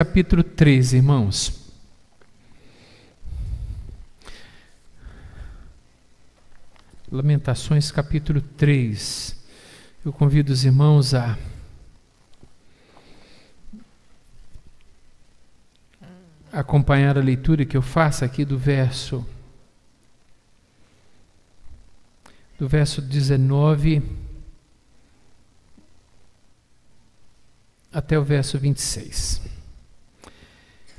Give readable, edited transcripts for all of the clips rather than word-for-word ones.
Capítulo 3, irmãos. Lamentações, capítulo 3. Eu convido os irmãos a acompanhar a leitura que eu faço aqui do verso 19 até o verso 26.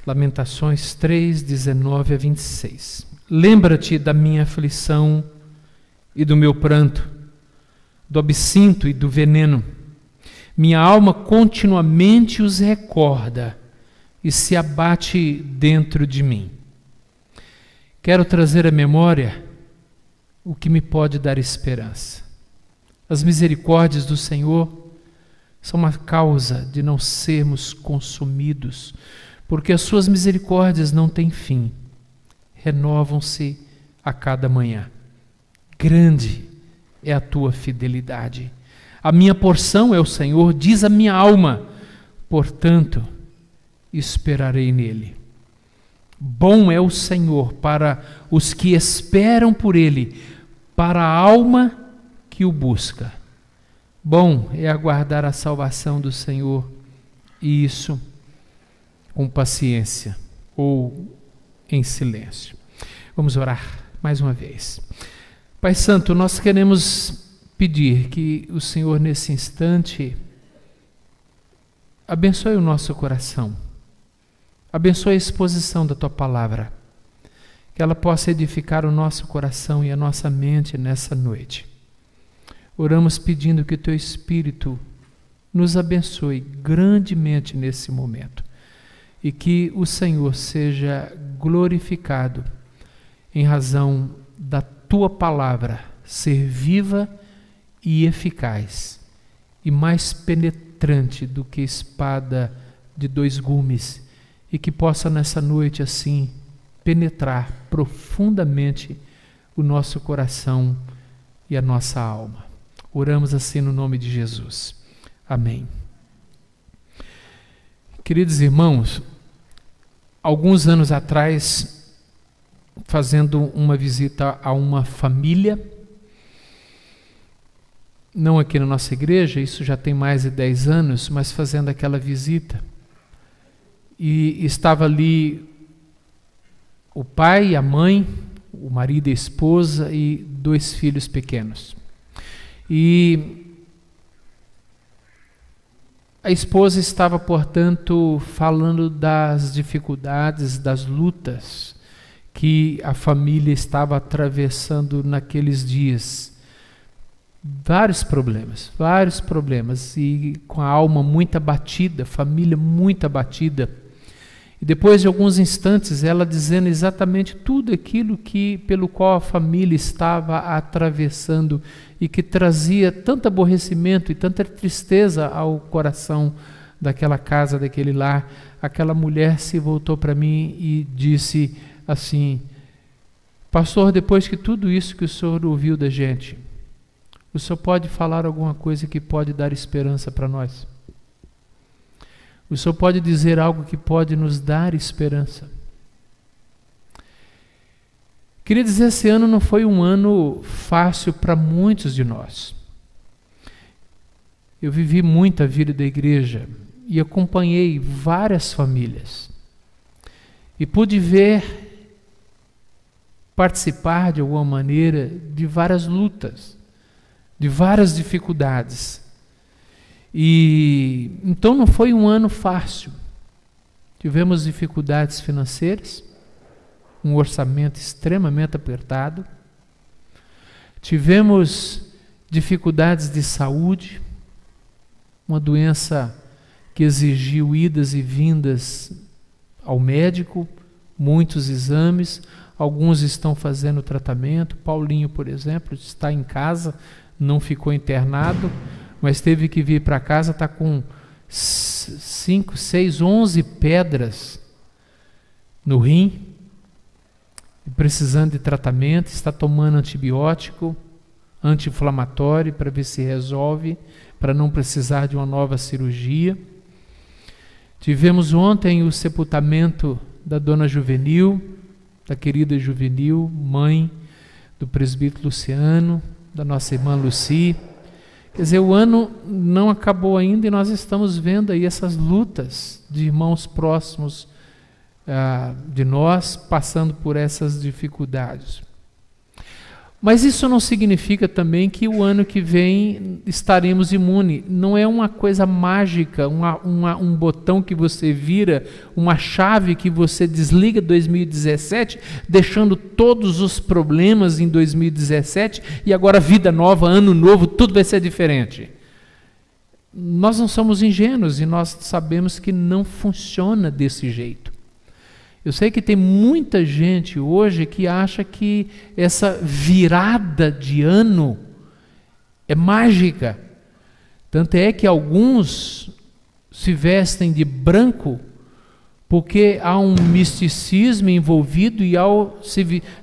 Lamentações 3, 19 a 26. Lembra-te da minha aflição e do meu pranto, do absinto e do veneno. Minha alma continuamente os recorda e se abate dentro de mim. Quero trazer à memória o que me pode dar esperança. As misericórdias do Senhor são uma causa de não sermos consumidos, porque as suas misericórdias não têm fim, renovam-se a cada manhã. Grande é a tua fidelidade. A minha porção é o Senhor, diz a minha alma, portanto, esperarei nele. Bom é o Senhor para os que esperam por ele, para a alma que o busca. Bom é aguardar a salvação do Senhor, e isso com paciência ou em silêncio. Vamos orar mais uma vez. Pai Santo, nós queremos pedir que o Senhor nesse instante abençoe o nosso coração, abençoe a exposição da Tua Palavra, que ela possa edificar o nosso coração e a nossa mente nessa noite. Oramos pedindo que o Teu Espírito nos abençoe grandemente nesse momento e que o Senhor seja glorificado em razão da Tua Palavra ser viva e eficaz e mais penetrante do que espada de dois gumes, e que possa nessa noite assim penetrar profundamente o nosso coração e a nossa alma. Oramos assim no nome de Jesus. Amém. Queridos irmãos, alguns anos atrás, fazendo uma visita a uma família, não aqui na nossa igreja, isso já tem mais de 10 anos, mas fazendo aquela visita, e estava ali o pai, a mãe, o marido e a esposa e 2 filhos pequenos. E a esposa estava, portanto, falando das dificuldades, das lutas que a família estava atravessando naqueles dias. Vários problemas, e com a alma muito abatida, família muito abatida. E depois de alguns instantes, ela dizendo exatamente tudo aquilo pelo qual a família estava atravessando e que trazia tanto aborrecimento e tanta tristeza ao coração daquela casa, daquele lar. Aquela mulher se voltou para mim e disse assim: pastor, depois que tudo isso que o senhor ouviu da gente, o senhor pode falar alguma coisa que pode dar esperança para nós? O senhor pode dizer algo que pode nos dar esperança? Queria dizer, esse ano não foi um ano fácil para muitos de nós. Eu vivi muita vida da igreja e acompanhei várias famílias. E pude ver, participar de alguma maneira de várias lutas, de várias dificuldades. E então não foi um ano fácil. Tivemos dificuldades financeiras, um orçamento extremamente apertado. Tivemos dificuldades de saúde, uma doença que exigiu idas e vindas ao médico, muitos exames, alguns estão fazendo tratamento. Paulinho, por exemplo, está em casa, não ficou internado, mas teve que vir para casa, está com 5, 6, 11 pedras no rim, precisando de tratamento, está tomando antibiótico, anti-inflamatório para ver se resolve, para não precisar de uma nova cirurgia. Tivemos ontem o sepultamento da dona Juvenil, da querida Juvenil, mãe do presbítero Luciano, da nossa irmã Luci. Quer dizer, o ano não acabou ainda e nós estamos vendo aí essas lutas de irmãos próximos de nós, passando por essas dificuldades. Mas isso não significa também que o ano que vem estaremos imunes. Não é uma coisa mágica, um botão que você vira, uma chave que você desliga 2017, deixando todos os problemas em 2017 e agora vida nova, ano novo, tudo vai ser diferente. Nós não somos ingênuos e nós sabemos que não funciona desse jeito. Eu sei que tem muita gente hoje que acha que essa virada de ano é mágica. Tanto é que alguns se vestem de branco porque há um misticismo envolvido e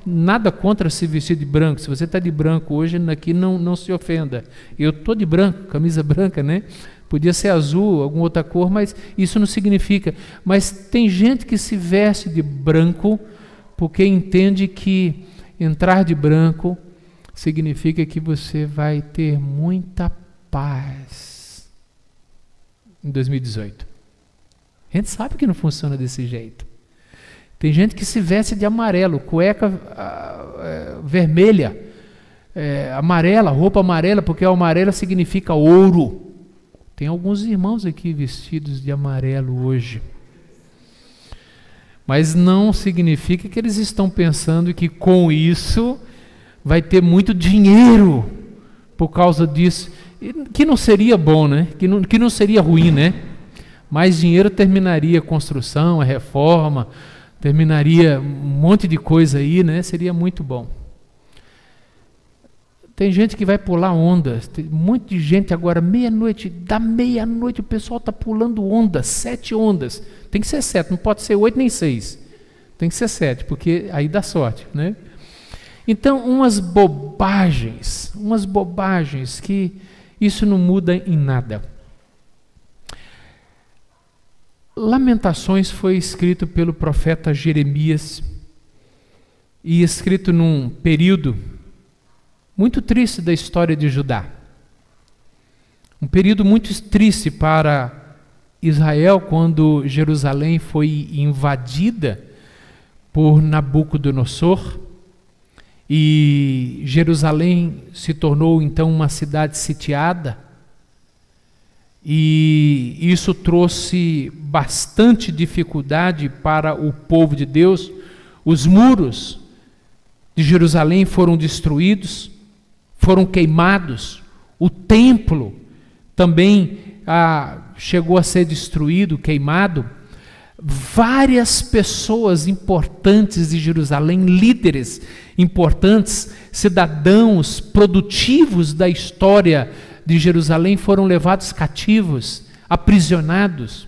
nada contra se vestir de branco. Se você está de branco hoje aqui, não se ofenda. Eu estou de branco, camisa branca, né? Podia ser azul, alguma outra cor, mas isso não significa. Mas tem gente que se veste de branco porque entende que entrar de branco significa que você vai ter muita paz em 2018. A gente sabe que não funciona desse jeito. Tem gente que se veste de amarelo, cueca vermelha, amarela, roupa amarela, porque o amarelo significa ouro. Tem alguns irmãos aqui vestidos de amarelo hoje. Mas não significa que eles estão pensando que com isso vai ter muito dinheiro por causa disso. Que não seria bom, né? Que não seria ruim, né? Mais dinheiro terminaria a construção, a reforma, terminaria um monte de coisa aí, né? Seria muito bom. Tem gente que vai pular ondas, tem um monte de gente agora, meia-noite, da meia-noite o pessoal está pulando ondas, 7 ondas. Tem que ser 7, não pode ser 8 nem 6. Tem que ser 7, porque aí dá sorte, né? Então, umas bobagens que isso não muda em nada. Lamentações foi escrito pelo profeta Jeremias e escrito num período muito triste da história de Judá. Um período muito triste para Israel, quando Jerusalém foi invadida por Nabucodonosor e Jerusalém se tornou então uma cidade sitiada, e isso trouxe bastante dificuldade para o povo de Deus. Os muros de Jerusalém foram destruídos, foram queimados, o templo também chegou a ser destruído, queimado. Várias pessoas importantes de Jerusalém, líderes importantes, cidadãos produtivos da história de Jerusalém foram levados cativos, aprisionados.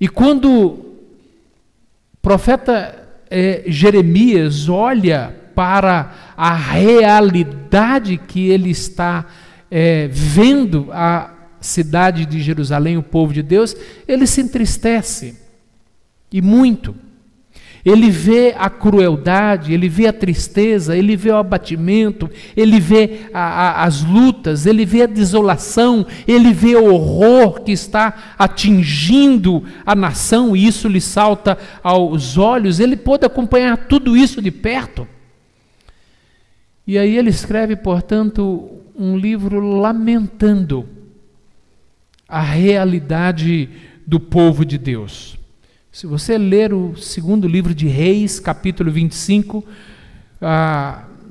E quando o profeta Jeremias olha para a realidade que ele está vendo a cidade de Jerusalém, o povo de Deus, ele se entristece, e muito. Ele vê a crueldade, ele vê a tristeza, ele vê o abatimento, ele vê as lutas, ele vê a desolação, ele vê o horror que está atingindo a nação, e isso lhe salta aos olhos. Ele pôde acompanhar tudo isso de perto. E aí ele escreve, portanto, um livro lamentando a realidade do povo de Deus. Se você ler o 2º livro de Reis, capítulo 25,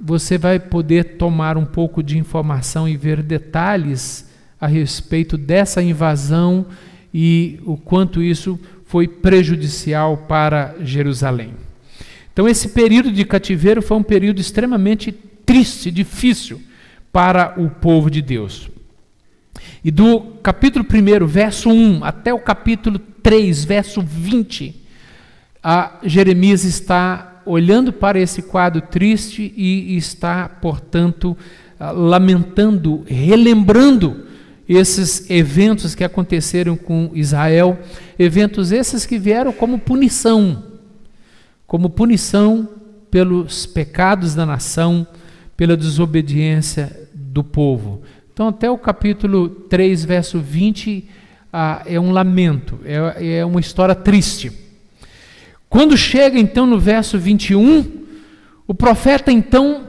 você vai poder tomar um pouco de informação e ver detalhes a respeito dessa invasão e o quanto isso foi prejudicial para Jerusalém. Então, esse período de cativeiro foi um período extremamente triste, difícil para o povo de Deus. E do capítulo 1, verso 1, até o capítulo 3, verso 20, Jeremias está olhando para esse quadro triste e está, portanto, lamentando, relembrando esses eventos que aconteceram com Israel, eventos esses que vieram como punição pelos pecados da nação, pela desobediência do povo. Então, até o capítulo 3, verso 20, é um lamento, é uma história triste. Quando chega, então, no verso 21, o profeta, então,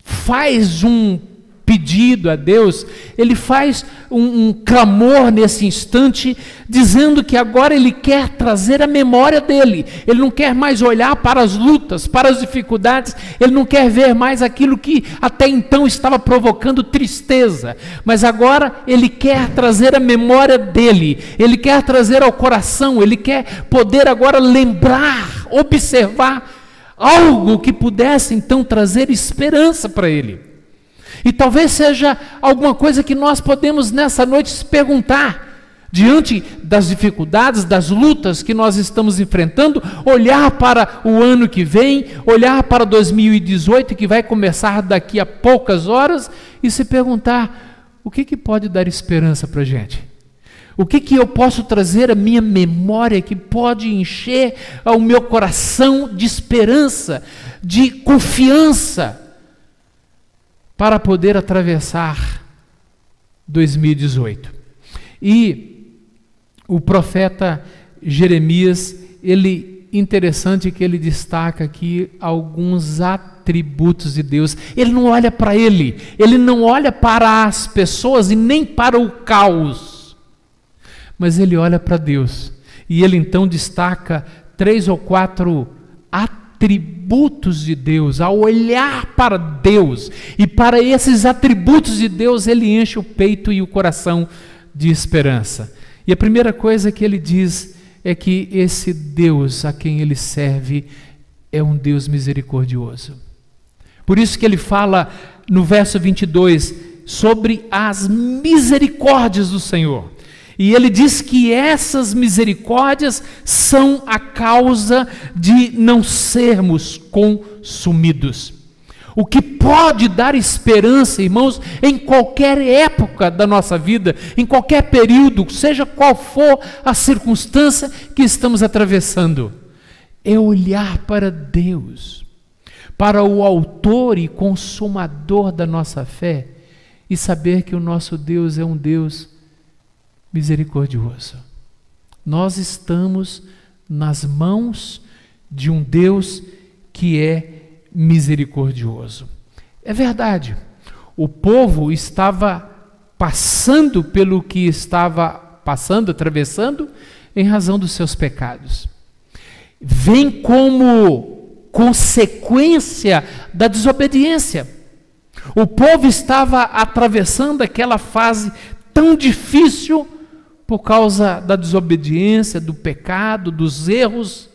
faz um pedido a Deus, ele faz um clamor nesse instante, dizendo que agora ele quer trazer a memória dele, ele não quer mais olhar para as lutas, para as dificuldades, ele não quer ver mais aquilo que até então estava provocando tristeza, mas agora ele quer trazer a memória dele, ele quer trazer ao coração, ele quer poder agora lembrar, observar algo que pudesse então trazer esperança para ele. E talvez seja alguma coisa que nós podemos nessa noite se perguntar, diante das dificuldades, das lutas que nós estamos enfrentando, olhar para o ano que vem, olhar para 2018, que vai começar daqui a poucas horas, e se perguntar, o que pode dar esperança para a gente? O que eu posso trazer à minha memória que pode encher o meu coração de esperança, de confiança, para poder atravessar 2018. E o profeta Jeremias, interessante que ele destaca aqui alguns atributos de Deus. Ele não olha para ele não olha para as pessoas e nem para o caos, mas ele olha para Deus. E ele então destaca 3 ou 4 atributos de Deus. Ao olhar para Deus e para esses atributos de Deus, ele enche o peito e o coração de esperança. E a primeira coisa que ele diz é que esse Deus a quem ele serve é um Deus misericordioso. Por isso que ele fala no verso 22 sobre as misericórdias do Senhor. E ele diz que essas misericórdias são a causa de não sermos consumidos. O que pode dar esperança, irmãos, em qualquer época da nossa vida, em qualquer período, seja qual for a circunstância que estamos atravessando, é olhar para Deus, para o autor e consumador da nossa fé, e saber que o nosso Deus é um Deus misericordioso. Nós estamos nas mãos de um Deus que é misericordioso. É verdade, o povo estava passando pelo que estava passando, atravessando, em razão dos seus pecados. Vem como consequência da desobediência. O povo estava atravessando aquela fase tão difícil por causa da desobediência, do pecado, dos erros.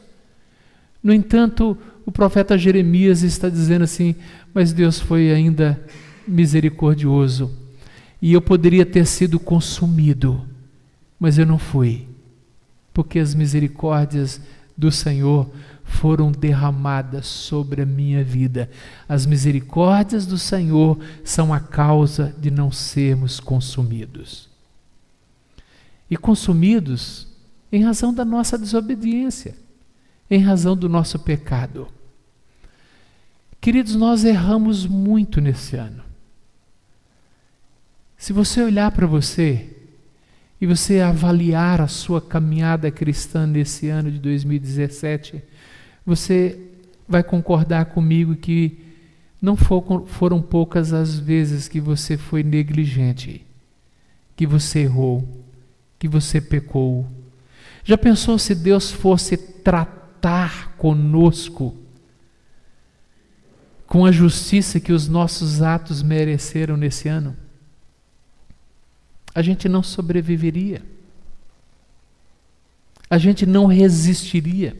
No entanto, o profeta Jeremias está dizendo assim, mas Deus foi ainda misericordioso, e eu poderia ter sido consumido, mas eu não fui, porque as misericórdias do Senhor foram derramadas sobre a minha vida. As misericórdias do Senhor são a causa de não sermos consumidos. E consumidos em razão da nossa desobediência, em razão do nosso pecado. Queridos, nós erramos muito nesse ano. Se você olhar para você e você avaliar a sua caminhada cristã nesse ano de 2017, você vai concordar comigo que não foram poucas as vezes que você foi negligente, que você errou, que você pecou. Já pensou se Deus fosse tratar conosco com a justiça que os nossos atos mereceram nesse ano? A gente não sobreviveria. A gente não resistiria.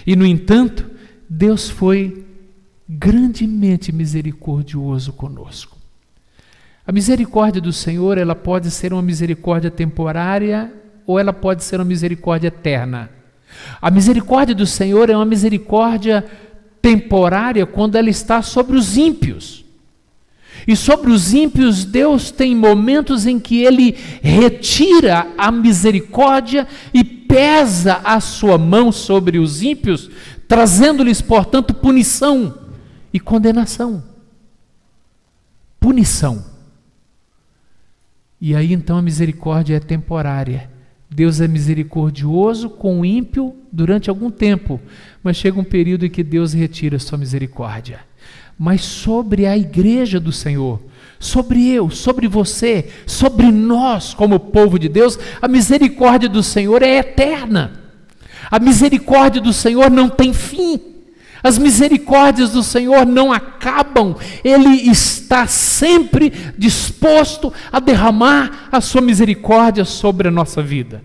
E, no entanto, Deus foi grandemente misericordioso conosco. A misericórdia do Senhor, ela pode ser uma misericórdia temporária ou ela pode ser uma misericórdia eterna. A misericórdia do Senhor é uma misericórdia temporária quando ela está sobre os ímpios. E sobre os ímpios, Deus tem momentos em que Ele retira a misericórdia e pesa a sua mão sobre os ímpios, trazendo-lhes, portanto, punição e condenação. Punição. E aí então a misericórdia é temporária. Deus é misericordioso com o ímpio durante algum tempo, mas chega um período em que Deus retira a sua misericórdia. Mas sobre a igreja do Senhor, sobre eu, sobre você, sobre nós como povo de Deus, a misericórdia do Senhor é eterna. A misericórdia do Senhor não tem fim. As misericórdias do Senhor não acabam. Ele está sempre disposto a derramar a sua misericórdia sobre a nossa vida.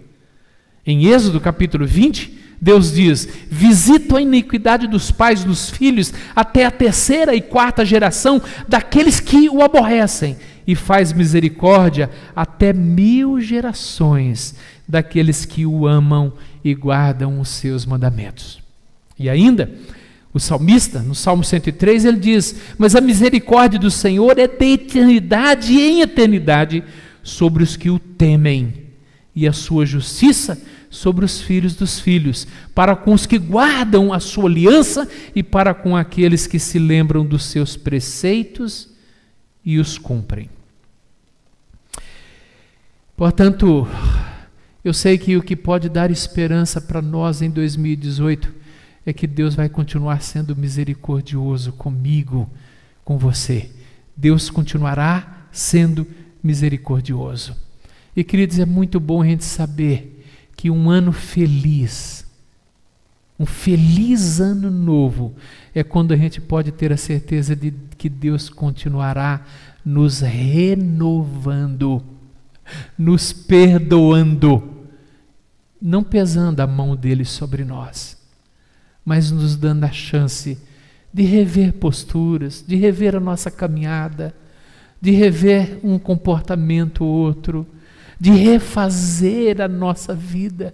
Em Êxodo capítulo 20, Deus diz: visito a iniquidade dos pais dos filhos até a 3ª e 4ª geração daqueles que o aborrecem, e faz misericórdia até 1000 gerações daqueles que o amam e guardam os seus mandamentos. E ainda, o salmista, no Salmo 103, ele diz: mas a misericórdia do Senhor é de eternidade em eternidade sobre os que o temem, e a sua justiça sobre os filhos dos filhos, para com os que guardam a sua aliança e para com aqueles que se lembram dos seus preceitos e os cumprem. Portanto, eu sei que o que pode dar esperança para nós em 2018 é que Deus vai continuar sendo misericordioso comigo, com você. Deus continuará sendo misericordioso. E, queridos, é muito bom a gente saber que um ano feliz, um feliz ano novo, é quando a gente pode ter a certeza de que Deus continuará nos renovando, nos perdoando, não pesando a mão dele sobre nós, mas nos dando a chance de rever posturas, de rever a nossa caminhada, de rever um comportamento ou outro, de refazer a nossa vida.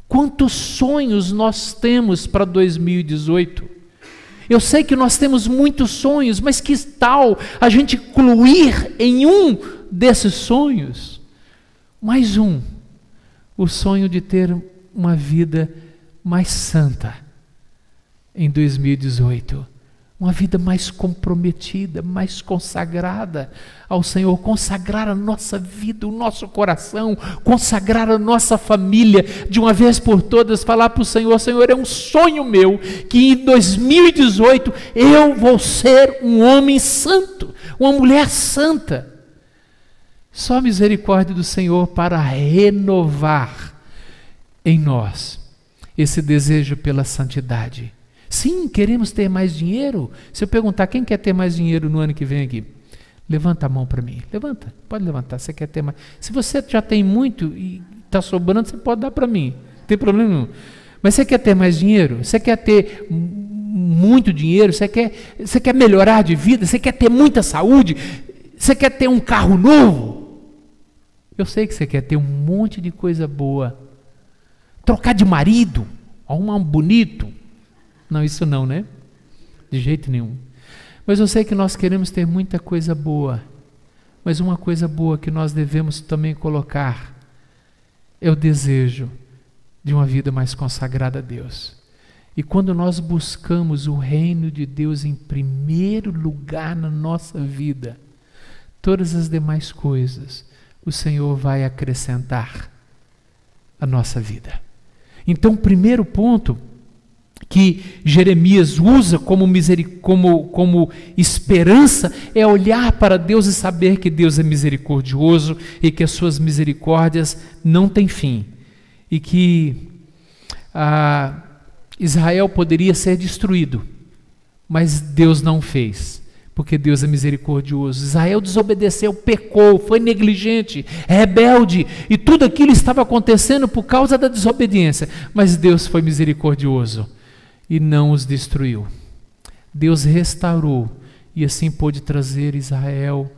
Quantos sonhos nós temos para 2018? Eu sei que nós temos muitos sonhos, mas que tal a gente incluir em um desses sonhos mais um, o sonho de ter uma vida mais santa em 2018, uma vida mais comprometida, mais consagrada ao Senhor, consagrar a nossa vida, o nosso coração, consagrar a nossa família, de uma vez por todas falar para o Senhor: Senhor, é um sonho meu que em 2018 eu vou ser um homem santo, uma mulher santa. Só a misericórdia do Senhor para renovar em nós esse desejo pela santidade. Sim, queremos ter mais dinheiro. Se eu perguntar quem quer ter mais dinheiro no ano que vem aqui, levanta a mão para mim. Levanta, pode levantar. Você quer ter mais? Se você já tem muito e está sobrando, você pode dar para mim. Não tem problema nenhum. Mas você quer ter mais dinheiro? Você quer ter muito dinheiro? Você quer melhorar de vida? Você quer ter muita saúde? Você quer ter um carro novo? Eu sei que você quer ter um monte de coisa boa. Trocar de marido, arrumar um bonito. Não, isso não, né? De jeito nenhum. Mas eu sei que nós queremos ter muita coisa boa. Mas uma coisa boa que nós devemos também colocar é o desejo de uma vida mais consagrada a Deus. E quando nós buscamos o reino de Deus em primeiro lugar na nossa vida, todas as demais coisas o Senhor vai acrescentar à nossa vida. Então, o primeiro ponto que Jeremias usa como esperança é olhar para Deus e saber que Deus é misericordioso e que as suas misericórdias não têm fim. E que Israel poderia ser destruído, mas Deus não fez, porque Deus é misericordioso. Israel desobedeceu, pecou, foi negligente, rebelde, e tudo aquilo estava acontecendo por causa da desobediência, mas Deus foi misericordioso e não os destruiu. Deus restaurou e assim pôde trazer Israel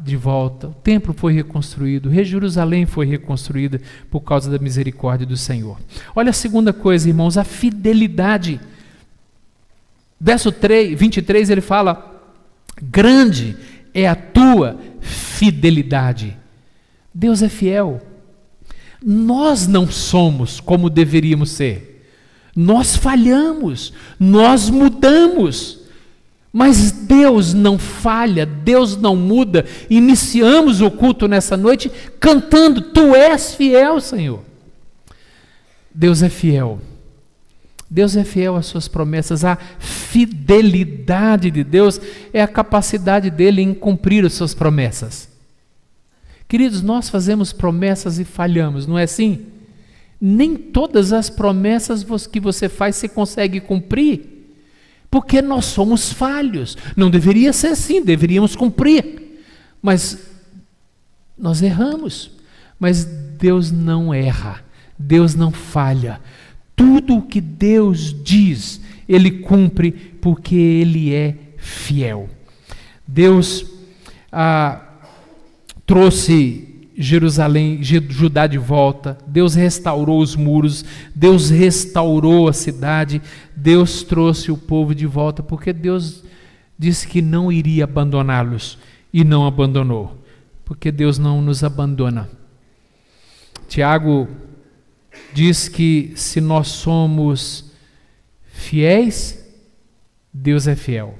de volta. O templo foi reconstruído, Jerusalém foi reconstruída por causa da misericórdia do Senhor. Olha a segunda coisa, irmãos, a fidelidade. Verso 23 ele fala: Grande é a tua fidelidade. Deus é fiel. Nós não somos como deveríamos ser. Nós falhamos, nós mudamos. Mas Deus não falha, Deus não muda. Iniciamos o culto nessa noite cantando: Tu és fiel, Senhor. Deus é fiel. Deus é fiel às suas promessas. A fidelidade de Deus é a capacidade dele em cumprir as suas promessas. Queridos, nós fazemos promessas e falhamos, não é assim? Nem todas as promessas que você faz você consegue cumprir. Porque nós somos falhos. Não deveria ser assim, deveríamos cumprir. Mas nós erramos. Mas Deus não erra, Deus não falha. Tudo o que Deus diz, Ele cumpre, porque Ele é fiel. Deus trouxe Judá de volta, Deus restaurou os muros, Deus restaurou a cidade, Deus trouxe o povo de volta, porque Deus disse que não iria abandoná-los e não abandonou, porque Deus não nos abandona. Tiago diz que se nós somos fiéis, Deus é fiel.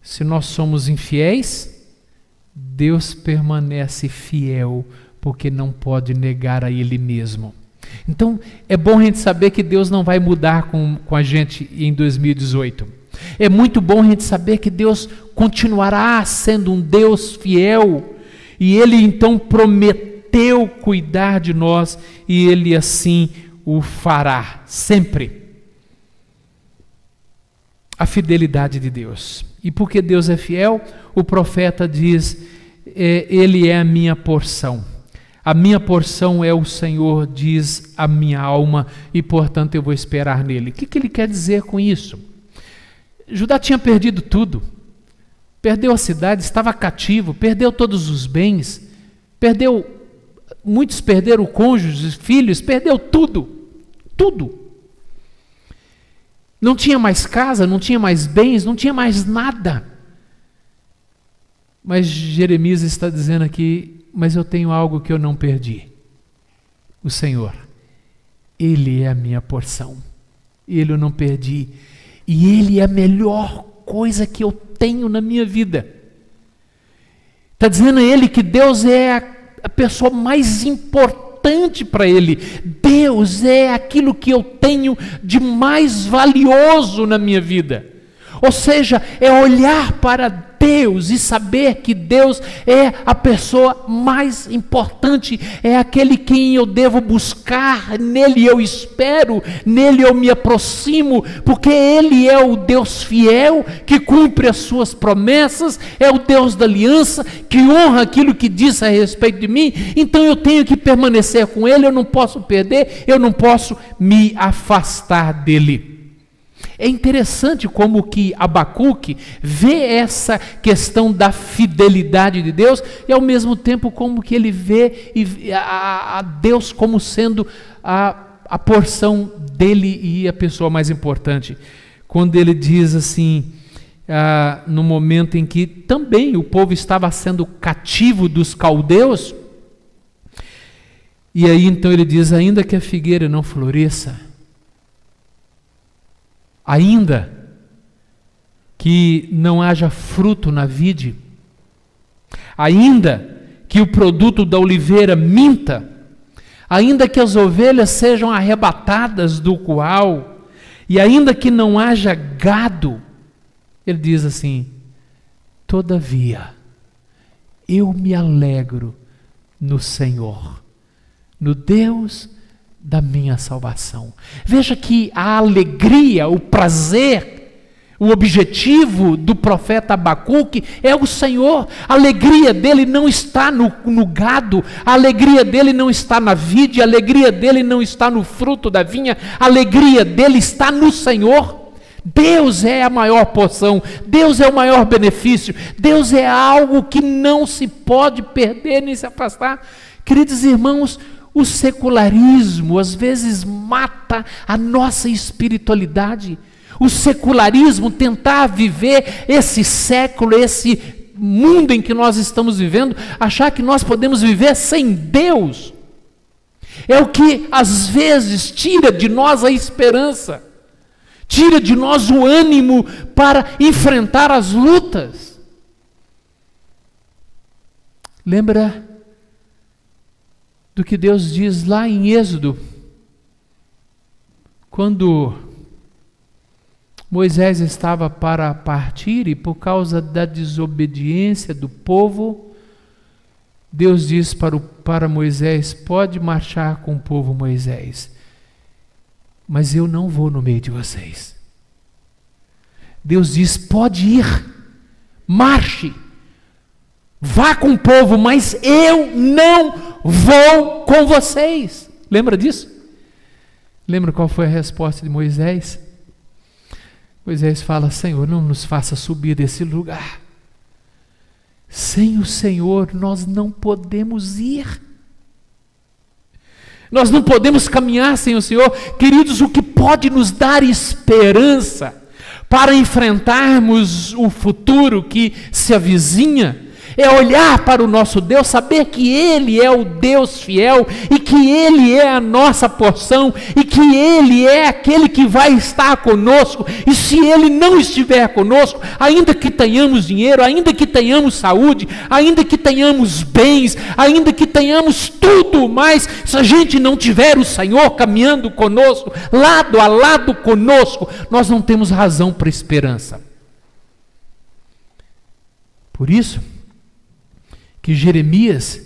Se nós somos infiéis, Deus permanece fiel, porque não pode negar a Ele mesmo. Então, é bom a gente saber que Deus não vai mudar com a gente em 2018. É muito bom a gente saber que Deus continuará sendo um Deus fiel, e Ele então prometeu cuidar de nós, e Ele assim o fará, sempre. A fidelidade de Deus. E porque Deus é fiel, o profeta diz: Ele é a minha porção. A minha porção é o Senhor, diz a minha alma, e portanto eu vou esperar nele. O que ele quer dizer com isso? Judá tinha perdido tudo. Perdeu a cidade, estava cativo, perdeu todos os bens, muitos perderam cônjuges, filhos, perdeu tudo. Tudo. Não tinha mais casa, não tinha mais bens, não tinha mais nada. Mas Jeremias está dizendo aqui: mas eu tenho algo que eu não perdi. O Senhor, Ele é a minha porção. Ele eu não perdi. E Ele é a melhor coisa que eu tenho na minha vida. Está dizendo a Ele que Deus é a pessoa mais importante para Ele. Deus é aquilo que eu tenho de mais valioso na minha vida. Ou seja, é olhar para Deus e saber que Deus é a pessoa mais importante, é aquele quem eu devo buscar, nele eu espero, nele eu me aproximo, porque Ele é o Deus fiel, que cumpre as suas promessas, é o Deus da aliança, que honra aquilo que diz a respeito de mim. Então eu tenho que permanecer com Ele, eu não posso perder, eu não posso me afastar dEle. É interessante como que Abacuque vê essa questão da fidelidade de Deus, e ao mesmo tempo como que ele vê a Deus como sendo a porção dele e a pessoa mais importante. Quando ele diz assim, no momento em que também o povo estava sendo cativo dos caldeus, e aí então ele diz: ainda que a figueira não floresça, ainda que não haja fruto na vide, ainda que o produto da oliveira minta, ainda que as ovelhas sejam arrebatadas do curral, e ainda que não haja gado, ele diz assim: todavia eu me alegro no Senhor, no Deus da minha salvação. Veja que a alegria, o prazer, o objetivo do profeta Abacuque é o Senhor. A alegria dele não está no gado, a alegria dele não está na vide, a alegria dele não está no fruto da vinha, a alegria dele está no Senhor. Deus é a maior porção, Deus é o maior benefício, Deus é algo que não se pode perder nem se afastar. Queridos irmãos, o secularismo às vezes mata a nossa espiritualidade. O secularismo, tentar viver esse século, esse mundo em que nós estamos vivendo, achar que nós podemos viver sem Deus, é o que às vezes tira de nós a esperança, tira de nós o ânimo para enfrentar as lutas. Lembra do que Deus diz lá em Êxodo, quando Moisés estava para partir e por causa da desobediência do povo, Deus diz para Moisés: pode marchar com o povo, Moisés, mas eu não vou no meio de vocês. Deus diz: pode ir, marche, vá com o povo, mas eu não vou com vocês. Lembra disso? Lembra qual foi a resposta de Moisés? Moisés fala: Senhor, não nos faça subir desse lugar. Sem o Senhor nós não podemos ir. Nós não podemos caminhar sem o Senhor. Queridos, o que pode nos dar esperança para enfrentarmos o futuro que se avizinha é olhar para o nosso Deus, saber que Ele é o Deus fiel e que Ele é a nossa porção e que Ele é aquele que vai estar conosco. E se Ele não estiver conosco, ainda que tenhamos dinheiro, ainda que tenhamos saúde, ainda que tenhamos bens, ainda que tenhamos tudo, mas se a gente não tiver o Senhor caminhando conosco, lado a lado conosco, nós não temos razão para esperança. Por isso que Jeremias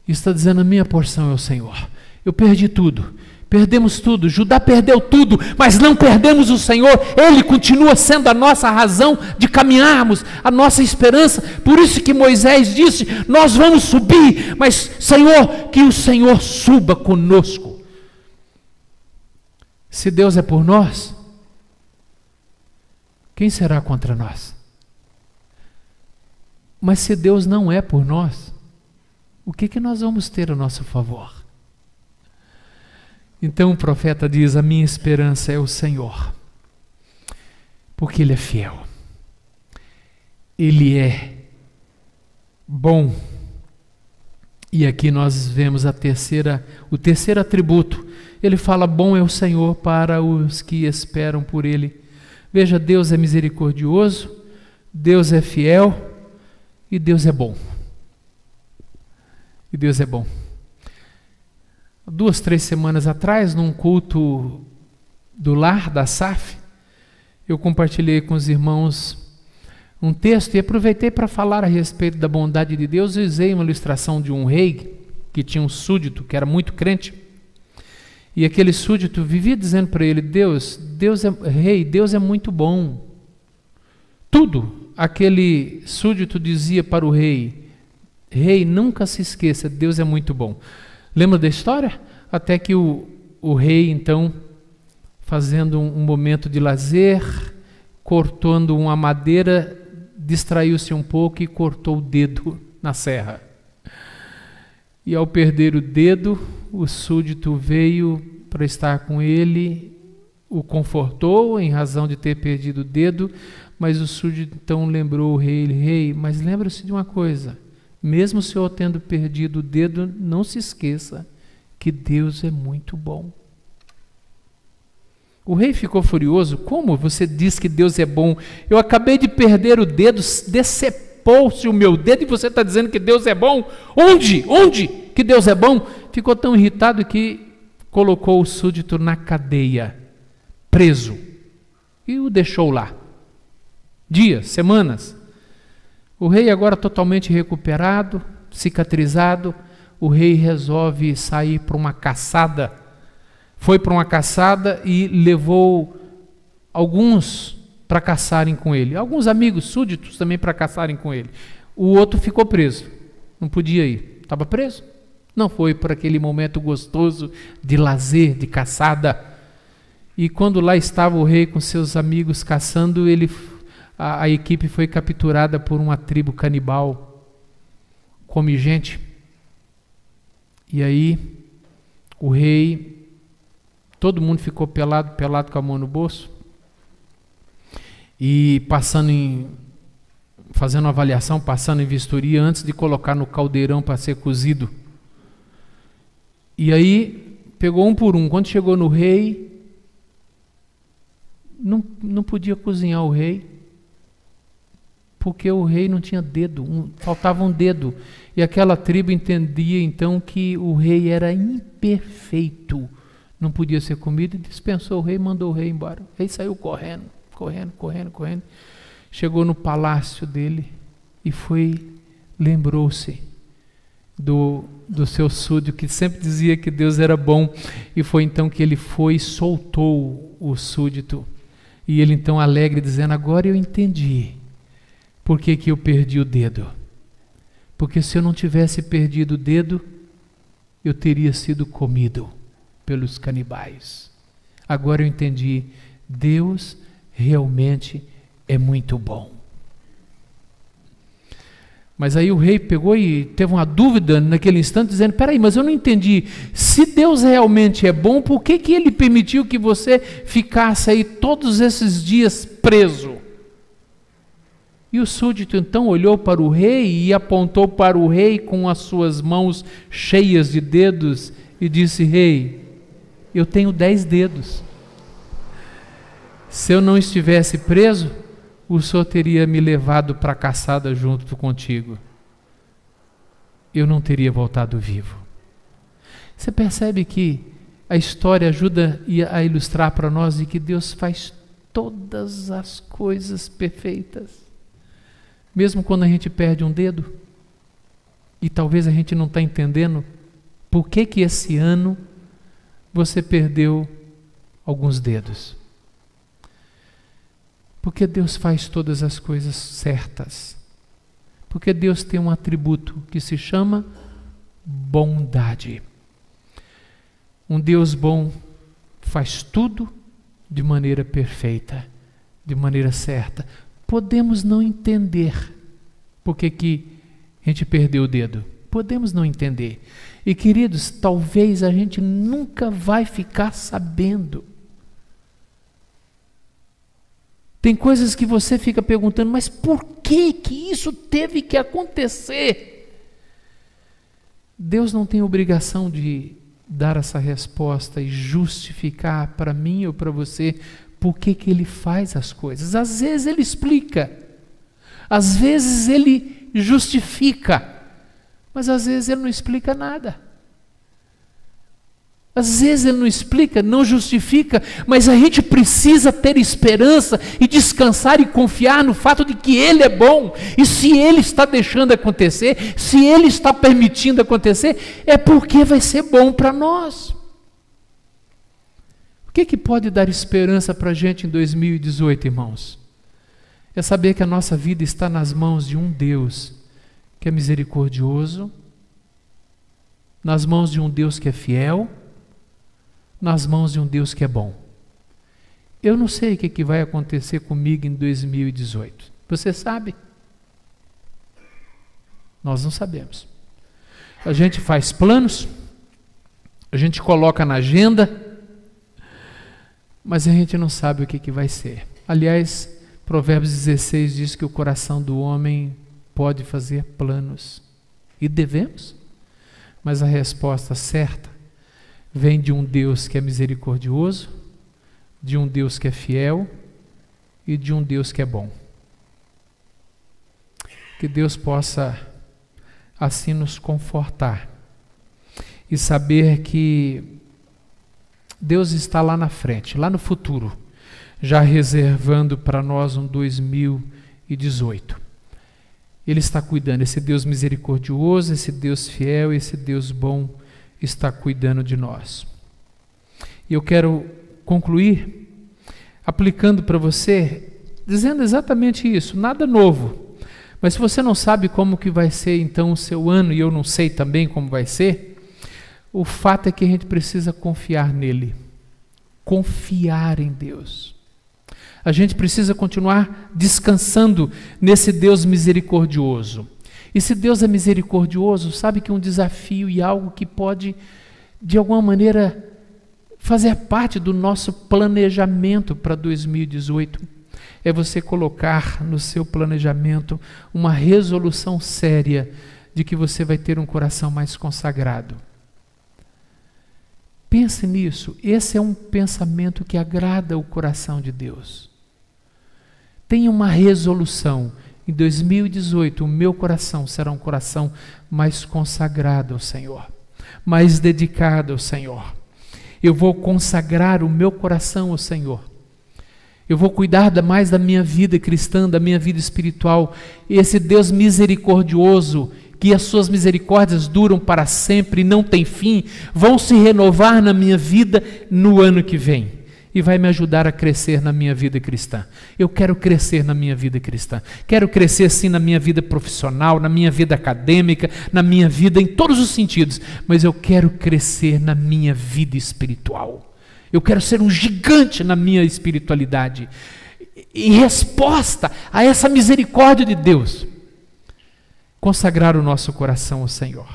está dizendo: a minha porção é o Senhor. Eu perdi tudo, perdemos tudo, Judá perdeu tudo, mas não perdemos o Senhor. Ele continua sendo a nossa razão de caminharmos, a nossa esperança. Por isso que Moisés disse: nós vamos subir, mas Senhor, que o Senhor suba conosco. Se Deus é por nós, quem será contra nós? Mas se Deus não é por nós, o que nós vamos ter a nosso favor? Então o profeta diz: a minha esperança é o Senhor, porque Ele é fiel, Ele é bom. E aqui nós vemos o terceiro atributo. Ele fala: bom é o Senhor para os que esperam por Ele. Veja, Deus é misericordioso, Deus é fiel, e Deus é bom. E Deus é bom. 2, 3 semanas atrás, num culto do lar da SAF, eu compartilhei com os irmãos um texto e aproveitei para falar a respeito da bondade de Deus. Eu usei uma ilustração de um rei que tinha um súdito que era muito crente. E aquele súdito vivia dizendo para ele: Deus é rei, Deus é muito bom. Tudo aquele súdito dizia para o rei: rei, nunca se esqueça, Deus é muito bom. Lembra da história? Até que o rei, então, fazendo um momento de lazer, cortando uma madeira, distraiu-se um pouco e cortou o dedo na serra. E ao perder o dedo, o súdito veio para estar com ele, o confortou em razão de ter perdido o dedo. Mas o súdito então lembrou o rei: rei, mas lembra-se de uma coisa, mesmo o senhor tendo perdido o dedo, não se esqueça que Deus é muito bom. O rei ficou furioso: como você diz que Deus é bom? Eu acabei de perder o dedo, decepou-se o meu dedo e você está dizendo que Deus é bom? Onde que Deus é bom? Ficou tão irritado que colocou o súdito na cadeia, preso, e o deixou lá. Dias, semanas. O rei, agora totalmente recuperado, cicatrizado, o rei resolve sair para uma caçada. Foi para uma caçada e levou alguns para caçarem com ele. Alguns amigos súditos também para caçarem com ele. O outro ficou preso, não podia ir. Estava preso. Não foi por aquele momento gostoso de lazer, de caçada. E quando lá estava o rei com seus amigos caçando, a equipe foi capturada por uma tribo canibal, come gente. E aí o rei, todo mundo ficou pelado com a mão no bolso. e fazendo uma avaliação, passando em vistoria antes de colocar no caldeirão para ser cozido. E aí pegou um por um. Quando chegou no rei, não podia cozinhar o rei, porque o rei não tinha dedo, faltava um dedo. E aquela tribo entendia então que o rei era imperfeito, não podia ser comido, e dispensou o rei, mandou o rei embora. O rei saiu correndo. Chegou no palácio dele e lembrou-se do seu súdito, que sempre dizia que Deus era bom, e foi então que ele foi e soltou o súdito. E ele então alegre, dizendo: agora eu entendi por que eu perdi o dedo. Porque se eu não tivesse perdido o dedo, eu teria sido comido pelos canibais. Agora eu entendi, Deus realmente é muito bom. Mas aí o rei pegou e teve uma dúvida naquele instante, dizendo: peraí, mas eu não entendi, se Deus realmente é bom, por que ele permitiu que você ficasse aí todos esses dias preso? E o súdito então olhou para o rei e apontou para o rei com as suas mãos cheias de dedos e disse: rei, eu tenho 10 dedos. Se eu não estivesse preso, o Senhor teria me levado para a caçada junto contigo. Eu não teria voltado vivo. Você percebe que a história ajuda a ilustrar para nós de que Deus faz todas as coisas perfeitas. Mesmo quando a gente perde um dedo, e talvez a gente não está entendendo por que esse ano você perdeu alguns dedos. Porque Deus faz todas as coisas certas. Porque Deus tem um atributo que se chama bondade. Um Deus bom faz tudo de maneira perfeita, de maneira certa. Podemos não entender por que a gente perdeu o dedo. Podemos não entender. E queridos, talvez a gente nunca vai ficar sabendo. Tem coisas que você fica perguntando, mas por que isso teve que acontecer? Deus não tem obrigação de dar essa resposta e justificar para mim ou para você por que Ele faz as coisas. Às vezes Ele explica, às vezes Ele justifica, mas às vezes Ele não explica nada. Às vezes Ele não explica, não justifica, mas a gente precisa ter esperança e descansar e confiar no fato de que Ele é bom. E se Ele está deixando acontecer, se Ele está permitindo acontecer, é porque vai ser bom para nós. O que pode dar esperança para a gente em 2018, irmãos? É saber que a nossa vida está nas mãos de um Deus que é misericordioso, nas mãos de um Deus que é fiel, nas mãos de um Deus que é bom. Eu não sei o que vai acontecer comigo em 2018. Você sabe? Nós não sabemos. A gente faz planos, a gente coloca na agenda, mas a gente não sabe o que vai ser. Aliás, Provérbios 16 diz que o coração do homem pode fazer planos. E devemos. Mas a resposta certa vem de um Deus que é misericordioso, de um Deus que é fiel e de um Deus que é bom. Que Deus possa assim nos confortar e saber que Deus está lá na frente, lá no futuro, já reservando para nós um 2018. Ele está cuidando, esse Deus misericordioso, esse Deus fiel, esse Deus bom está cuidando de nós. E eu quero concluir aplicando para você, dizendo exatamente isso, nada novo. Mas se você não sabe como que vai ser então o seu ano, e eu não sei também como vai ser, o fato é que a gente precisa confiar nele, confiar em Deus. A gente precisa continuar descansando nesse Deus misericordioso. E se Deus é misericordioso, sabe que um desafio e algo que pode, de alguma maneira, fazer parte do nosso planejamento para 2018 é você colocar no seu planejamento uma resolução séria de que você vai ter um coração mais consagrado. Pense nisso, esse é um pensamento que agrada o coração de Deus. Tenha uma resolução, em 2018 o meu coração será um coração mais consagrado ao Senhor, mais dedicado ao Senhor. Eu vou consagrar o meu coração ao Senhor. Eu vou cuidar mais da minha vida cristã, da minha vida espiritual. Esse Deus misericordioso, que as suas misericórdias duram para sempre e não tem fim, vão se renovar na minha vida no ano que vem. E vai me ajudar a crescer na minha vida cristã. Eu quero crescer na minha vida cristã. Quero crescer sim na minha vida profissional, na minha vida acadêmica, na minha vida em todos os sentidos. Mas eu quero crescer na minha vida espiritual. Eu quero ser um gigante na minha espiritualidade. Em resposta a essa misericórdia de Deus, consagrar o nosso coração ao Senhor.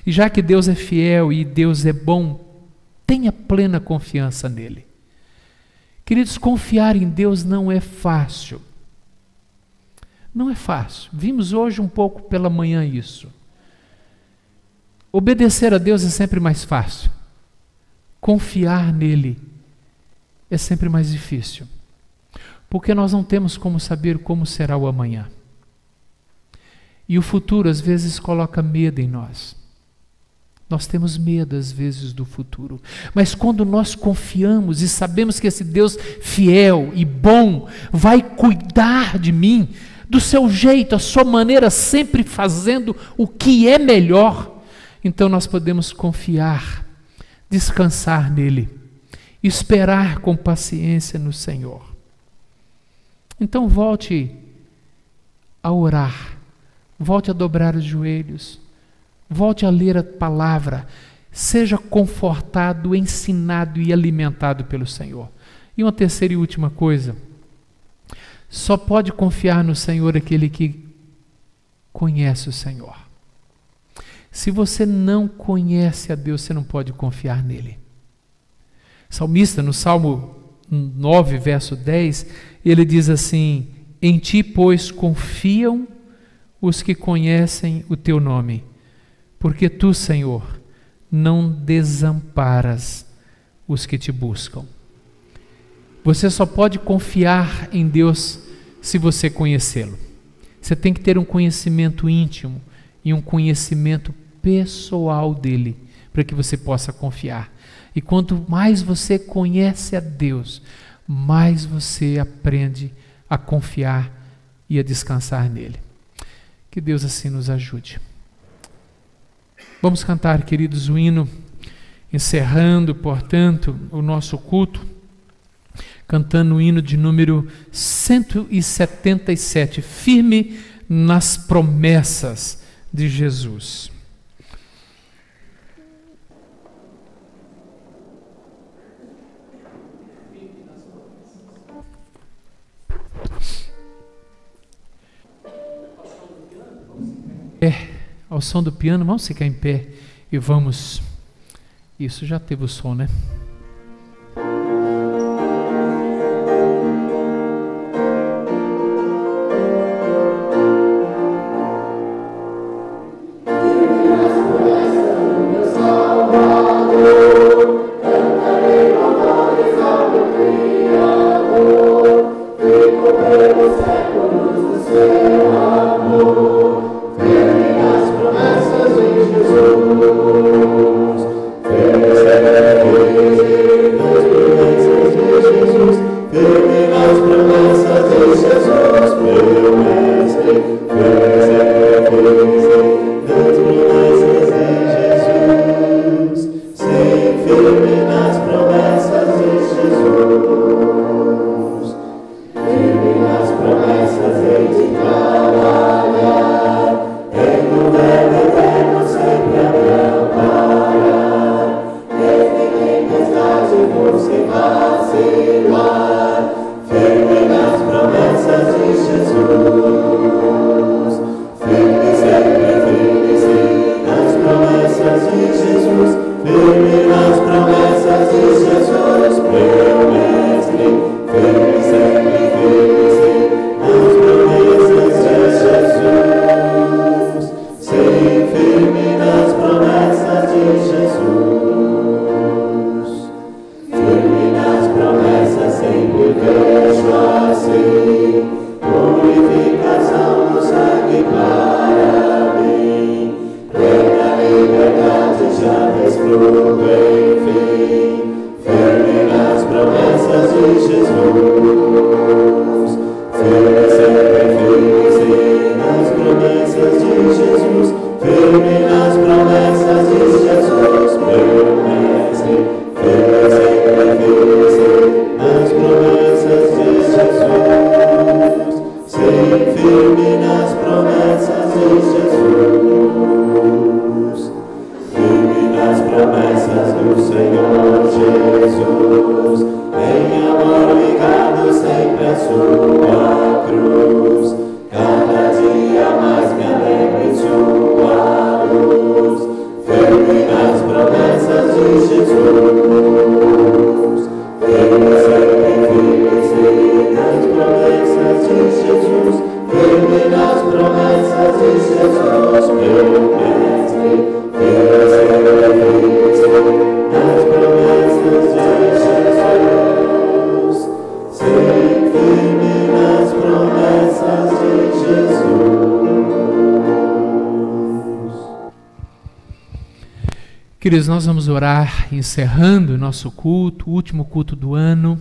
E já que Deus é fiel e Deus é bom, tenha plena confiança nele. Queridos, confiar em Deus não é fácil. Não é fácil. Vimos hoje um pouco pela manhã isso. Obedecer a Deus é sempre mais fácil. Confiar nele é sempre mais difícil. Porque nós não temos como saber como será o amanhã. E o futuro às vezes coloca medo em nós. Nós temos medo às vezes do futuro. Mas quando nós confiamos e sabemos que esse Deus fiel e bom vai cuidar de mim, do seu jeito, a sua maneira, sempre fazendo o que é melhor, então nós podemos confiar, descansar nele, esperar com paciência no Senhor. Então volte a orar. Volte a dobrar os joelhos, volte a ler a palavra, seja confortado, ensinado e alimentado pelo Senhor. E uma terceira e última coisa, só pode confiar no Senhor aquele que conhece o Senhor. Se você não conhece a Deus, você não pode confiar nele. O salmista, no Salmo 9, verso 10, ele diz assim: em ti, pois, confiam os que conhecem o teu nome, porque tu, Senhor, não desamparas os que te buscam. Você só pode confiar em Deus se você conhecê-lo. Você tem que ter um conhecimento íntimo e um conhecimento pessoal dele, para que você possa confiar. E quanto mais você conhece a Deus, mais você aprende a confiar e a descansar nele. Que Deus assim nos ajude. Vamos cantar, queridos, o hino, encerrando, portanto, o nosso culto, cantando o hino de número 177, firme nas promessas de Jesus. Ao som do piano, vamos ficar em pé e vamos. Isso, já teve o som, né? Firme sempre, firme Queridos, nós vamos orar encerrando o nosso culto, o último culto do ano.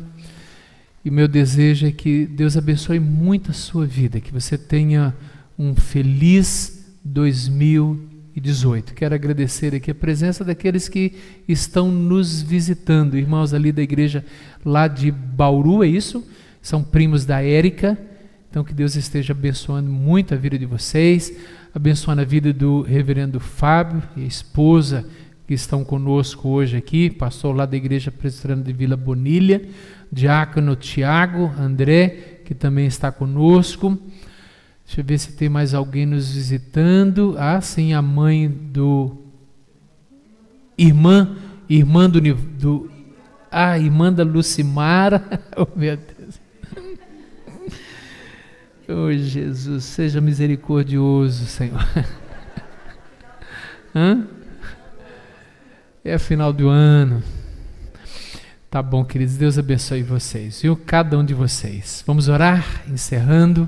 E meu desejo é que Deus abençoe muito a sua vida, que você tenha um feliz 2018. Quero agradecer aqui a presença daqueles que estão nos visitando, irmãos ali da igreja lá de Bauru, é isso? São primos da Érica. Então que Deus esteja abençoando muito a vida de vocês, abençoando a vida do reverendo Fábio e a esposa que estão conosco hoje aqui, pastor lá da igreja presbiteriana de Vila Bonilha, diácono Tiago André, que também está conosco. Deixa eu ver se tem mais alguém nos visitando. Ah, sim, a mãe do... Irmã da Lucimara. Oh, meu Deus. Oh, Jesus, seja misericordioso, Senhor. É final do ano. Tá bom, queridos, Deus abençoe vocês, viu? Cada um de vocês. Vamos orar, encerrando.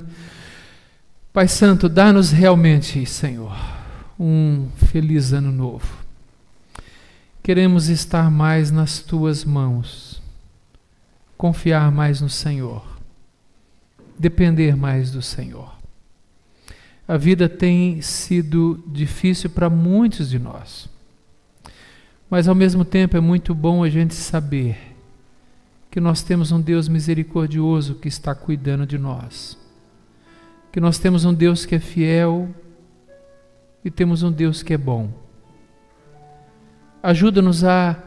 Pai Santo, dá-nos realmente, Senhor, um feliz ano novo. Queremos estar mais nas Tuas mãos, confiar mais no Senhor, depender mais do Senhor. A vida tem sido difícil para muitos de nós, mas ao mesmo tempo é muito bom a gente saber que nós temos um Deus misericordioso que está cuidando de nós, que nós temos um Deus que é fiel e temos um Deus que é bom. Ajuda-nos a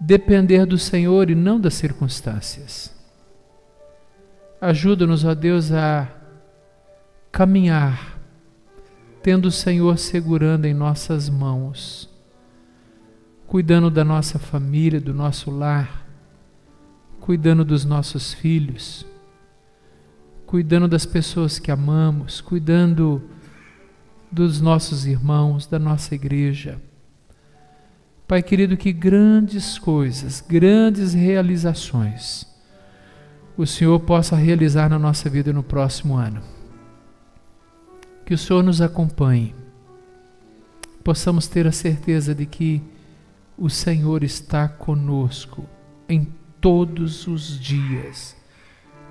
depender do Senhor e não das circunstâncias. Ajuda-nos, ó Deus, a caminhar, tendo o Senhor segurando em nossas mãos, cuidando da nossa família, do nosso lar, cuidando dos nossos filhos, cuidando das pessoas que amamos, cuidando dos nossos irmãos, da nossa igreja. Pai querido, que grandes coisas, grandes realizações o Senhor possa realizar na nossa vida no próximo ano. Que o Senhor nos acompanhe, possamos ter a certeza de que o Senhor está conosco em todos os dias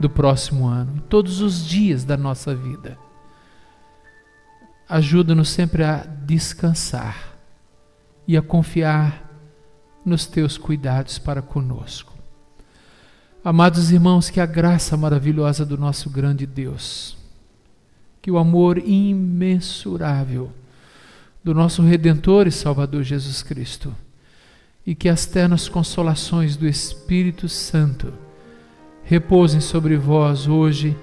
do próximo ano, em todos os dias da nossa vida. Ajuda-nos sempre a descansar e a confiar nos Teus cuidados para conosco. Amados irmãos, que a graça maravilhosa do nosso grande Deus, que o amor imensurável do nosso Redentor e Salvador Jesus Cristo, e que as ternas consolações do Espírito Santo repousem sobre vós hoje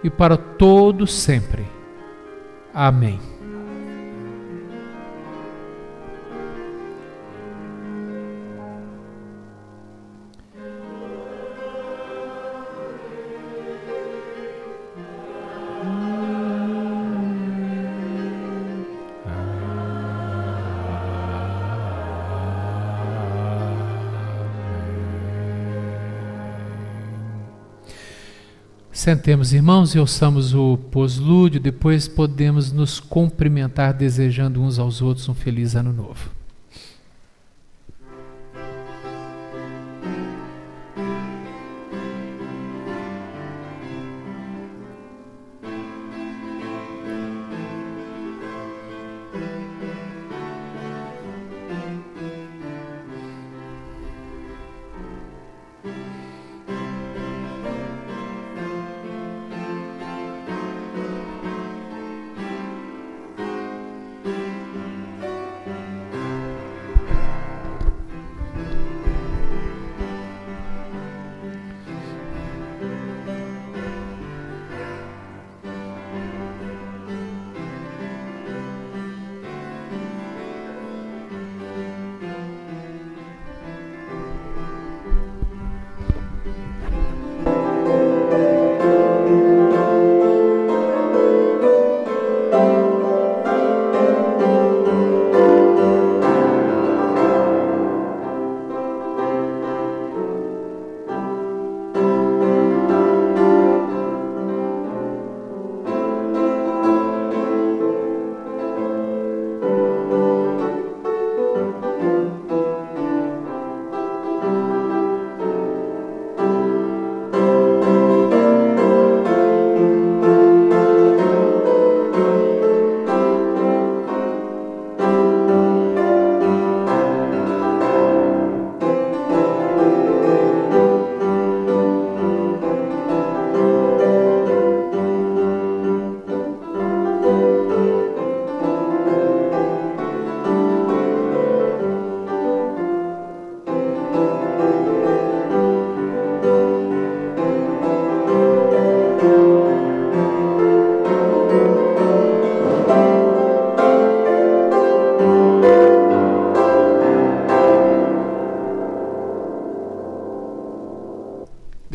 e para todo sempre. Amém. Sentemos, irmãos, e ouçamos o poslúdio, depois podemos nos cumprimentar desejando uns aos outros um feliz ano novo.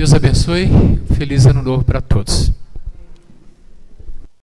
Deus abençoe. Feliz ano novo para todos.